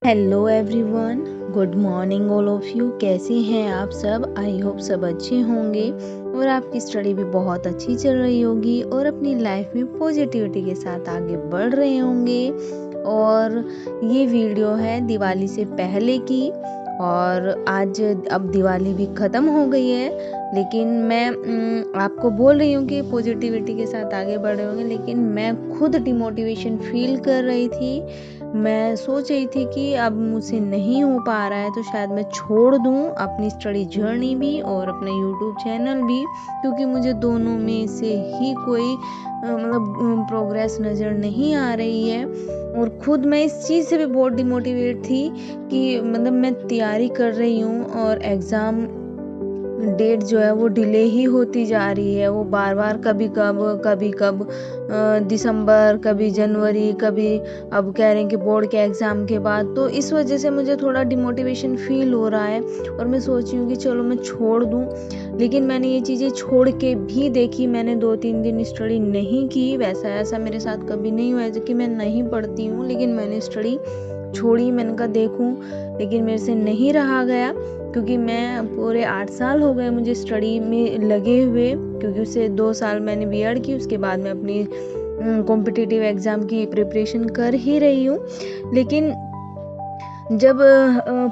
Hello everyone, good morning all of you. कैसे हैं आप सब? आई होप सब अच्छे होंगे और आपकी स्टडी भी बहुत अच्छी चल रही होगी और अपनी लाइफ में पॉजिटिविटी के साथ आगे बढ़ रहे होंगे। और ये वीडियो है दिवाली से पहले की और आज अब दिवाली भी ख़त्म हो गई है, लेकिन मैं आपको बोल रही हूँ कि पॉजिटिविटी के साथ आगे बढ़ रहे होंगे, लेकिन मैं खुद डिमोटिवेशन फील कर रही थी। मैं सोच रही थी कि अब मुझसे नहीं हो पा रहा है तो शायद मैं छोड़ दूँ अपनी स्टडी जर्नी भी और अपना यूट्यूब चैनल भी, क्योंकि मुझे दोनों में से ही कोई प्रोग्रेस नज़र नहीं आ रही है। और खुद मैं इस चीज़ से भी बहुत डिमोटिवेट थी कि मैं तैयारी कर रही हूँ और एग्ज़ाम डेट जो है वो डिले ही होती जा रही है। वो बार बार कभी कब दिसंबर, कभी जनवरी, कभी अब कह रहे हैं कि बोर्ड के एग्ज़ाम के बाद। तो इस वजह से मुझे थोड़ा डिमोटिवेशन फील हो रहा है और मैं सोच रही हूँ कि चलो मैं छोड़ दूँ। लेकिन मैंने ये चीज़ें छोड़ के भी देखी। मैंने 2-3 दिन स्टडी नहीं की। ऐसा मेरे साथ कभी नहीं हुआ है कि मैं नहीं पढ़ती हूँ, लेकिन मैंने स्टडी छोड़ी। मैंने कहा देखूँ, लेकिन मेरे से नहीं रहा गया, क्योंकि मैं पूरे 8 साल हो गए मुझे स्टडी में लगे हुए, क्योंकि उससे 2 साल मैंने बीएड की, उसके बाद मैं अपनी कॉम्पिटिटिव एग्ज़ाम की प्रिपरेशन कर ही रही हूँ। लेकिन जब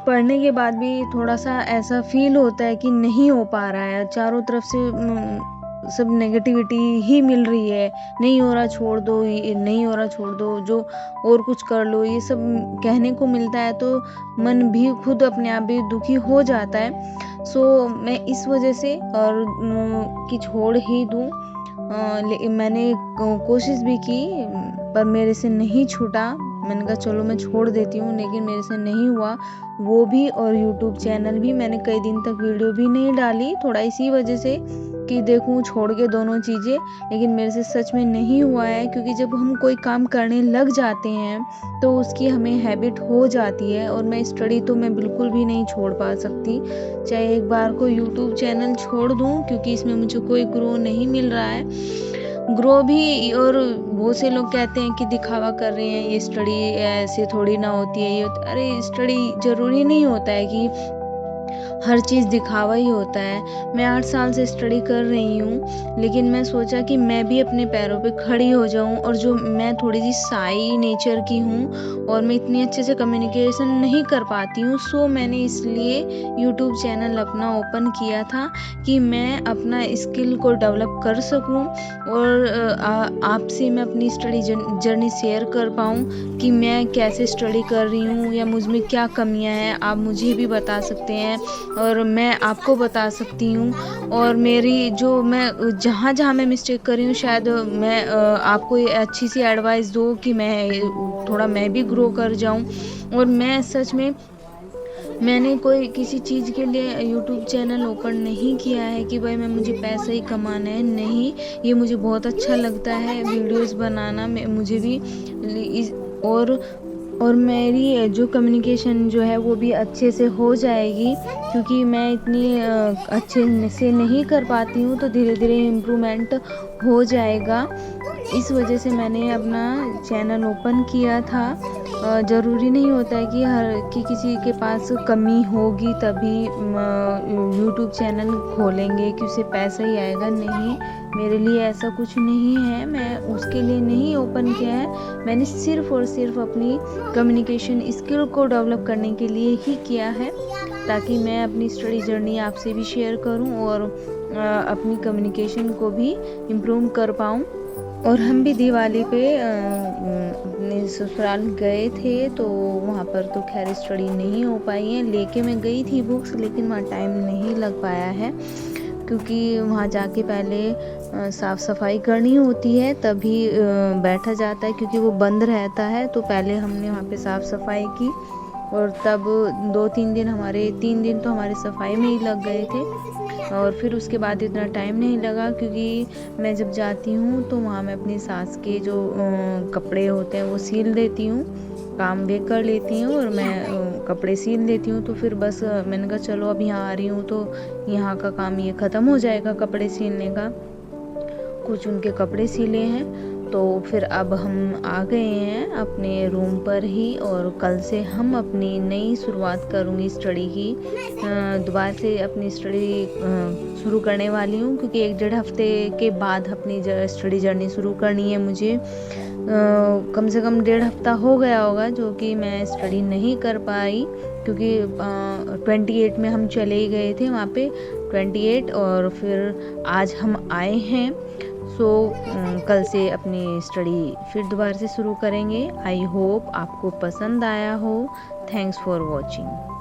पढ़ने के बाद भी थोड़ा सा ऐसा फील होता है कि नहीं हो पा रहा है, चारों तरफ से सब नेगेटिविटी ही मिल रही है। नहीं हो रहा छोड़ दो, ये नहीं हो रहा छोड़ दो, जो और कुछ कर लो, ये सब कहने को मिलता है, तो मन भी खुद अपने आप भी दुखी हो जाता है। सो मैं इस वजह से और कि छोड़ ही दूँ। मैंने कोशिश भी की पर मेरे से नहीं छूटा। मैंने कहा चलो मैं छोड़ देती हूँ, लेकिन मेरे से नहीं हुआ वो भी। और यूट्यूब चैनल भी मैंने कई दिन तक वीडियो भी नहीं डाली, थोड़ा इसी वजह से कि देखूँ छोड़ के दोनों चीज़ें। लेकिन मेरे से सच में नहीं हुआ है, क्योंकि जब हम कोई काम करने लग जाते हैं तो उसकी हमें हैबिट हो जाती है। और मैं स्टडी तो मैं बिल्कुल भी नहीं छोड़ पा सकती, चाहे एक बार को यूट्यूब चैनल छोड़ दूँ, क्योंकि इसमें मुझे कोई ग्रो नहीं मिल रहा है। ग्रो भी, और बहुत से लोग कहते हैं कि दिखावा कर रहे हैं, ये स्टडी ऐसे थोड़ी ना होती है, अरे स्टडी ज़रूरी नहीं होता है कि हर चीज़ दिखावा ही होता है। मैं 8 साल से स्टडी कर रही हूँ, लेकिन मैं सोचा कि मैं भी अपने पैरों पे खड़ी हो जाऊँ। और जो मैं थोड़ी सी शाई नेचर की हूँ और मैं इतनी अच्छे से कम्युनिकेशन नहीं कर पाती हूँ, सो मैंने इसलिए यूट्यूब चैनल अपना ओपन किया था कि मैं अपना स्किल को डेवलप कर सकूँ और आपसे मैं अपनी स्टडी जर्नी शेयर कर पाऊँ कि मैं कैसे स्टडी कर रही हूँ या मुझ में क्या कमियाँ हैं। आप मुझे भी बता सकते हैं और मैं आपको बता सकती हूँ। और मेरी जो मैं जहाँ मैं मिस्टेक कर रही हूँ, शायद मैं आपको ये अच्छी सी एडवाइस दूँ कि मैं भी ग्रो कर जाऊँ। और मैं सच में मैंने कोई किसी चीज़ के लिए यूट्यूब चैनल ओपन नहीं किया है कि भाई मुझे पैसा ही कमाना है। नहीं, ये मुझे बहुत अच्छा लगता है वीडियोस बनाना, मुझे भी और मेरी जो कम्युनिकेशन जो है वो भी अच्छे से हो जाएगी, क्योंकि मैं इतनी अच्छे से नहीं कर पाती हूँ, तो धीरे धीरे इम्प्रूवमेंट हो जाएगा। इस वजह से मैंने अपना चैनल ओपन किया था। ज़रूरी नहीं होता है कि किसी के पास कमी होगी तभी यूट्यूब चैनल खोलेंगे कि उसे पैसा ही आएगा। नहीं, मेरे लिए ऐसा कुछ नहीं है, मैं उसके लिए नहीं ओपन किया है। मैंने सिर्फ़ और सिर्फ अपनी कम्युनिकेशन स्किल को डेवलप करने के लिए ही किया है, ताकि मैं अपनी स्टडी जर्नी आपसे भी शेयर करूं और अपनी कम्युनिकेशन को भी इम्प्रूव कर पाऊं। और हम भी दिवाली पे अपने ससुराल गए थे, तो वहाँ पर तो खैर स्टडी नहीं हो पाई है। लेके मैं गई थी बुक्स, लेकिन वहाँ टाइम नहीं लग पाया है, क्योंकि वहाँ जाके पहले साफ़ सफाई करनी होती है, तभी बैठा जाता है, क्योंकि वो बंद रहता है। तो पहले हमने वहाँ पे साफ़ सफाई की और तब 2-3 दिन 3 दिन तो हमारे सफाई में ही लग गए थे। और फिर उसके बाद इतना टाइम नहीं लगा, क्योंकि मैं जब जाती हूँ तो वहाँ मैं अपनी सास के जो कपड़े होते हैं वो सील देती हूँ, काम भी कर लेती हूँ और मैं कपड़े सील देती हूँ। तो फिर बस मैंने कहा चलो अब यहाँ आ रही हूँ तो यहाँ का काम ये ख़त्म हो जाएगा, कपड़े सीलने का। कुछ उनके कपड़े सिले हैं तो फिर अब हम आ गए हैं अपने रूम पर ही और कल से हम अपनी नई शुरुआत करूँगी स्टडी की। दोबारा से अपनी स्टडी शुरू करने वाली हूँ, क्योंकि 1-1.5 हफ्ते के बाद अपनी स्टडी जर्नी शुरू करनी है मुझे। कम से कम 1.5 हफ्ता हो गया होगा जो कि मैं स्टडी नहीं कर पाई, क्योंकि 28 में हम चले ही गए थे वहाँ पे, 28, और फिर आज हम आए हैं। सो कल से अपनी स्टडी फिर दोबारा से शुरू करेंगे। आई होप आपको पसंद आया हो। Thanks for watching.